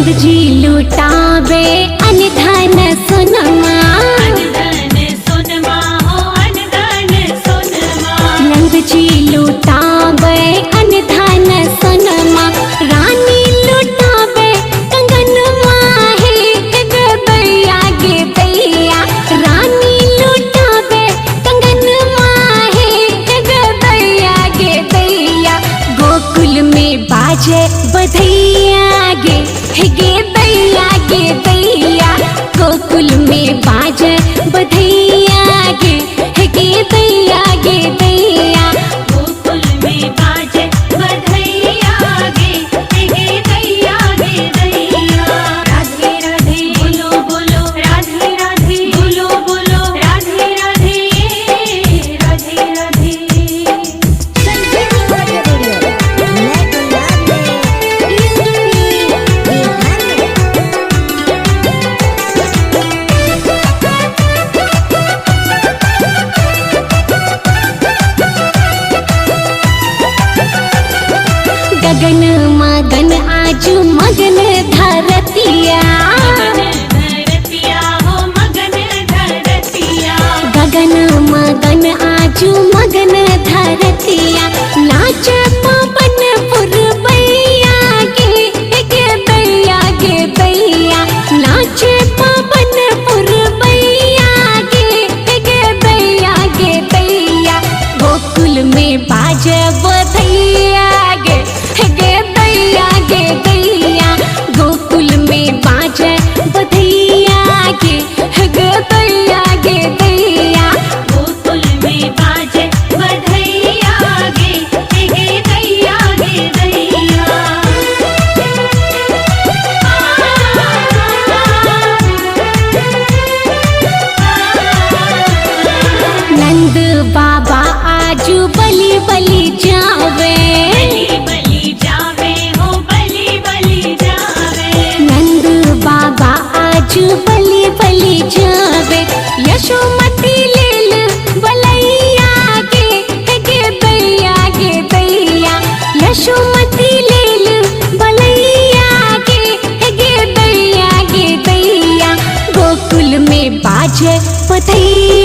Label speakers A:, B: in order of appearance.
A: नंद जी लुटावे अनधन सोनमा, नंद जी लुटावे अनधन सोनमा, रानी लुटावे कंगनवा है गे दैया गे दैया, रानी लुटावे कंगनवा है गे दैया गे दैया, गोकुल में बाजे बधैया गे दैया गे दैया, गोकुल में बाजे बधैया गे दैया गे दैया,
B: गोकुल में बाजे बधैया गे दैया गे दैया। राधे राधे बोलो बोलो, राधे राधे बोलो बोलो, राधे राधे राधे राधे।
A: गगन मगन आजू मगन धरतिया,
B: धरतिया हो मगन धरतिया,
A: गगन मगन आजू मगन धरतिया, नाच पवन पुरवैया गे दैया गे दैया, नाच पवन पुरवैया गे दैया गे दैया, गोकुल में बाजे बधैया गे दैया गे दैया, गोकुल में बाजे बधैया गे दैया गे दैया,
B: गोकुल में बाजे बधैया गे दैया गे दैया।
A: नंद बाबा आजू बलि बलि जावे,
B: बलि बलि जावे हो बलि बलि जावे,
A: नंद बाबा आजू बलि बलि जावे, यशोमती लेल बलैया गे दैया गे दैया, यशोमती लेल बलैया गे दैया गे दैया, गोकुल में बाजे बधैया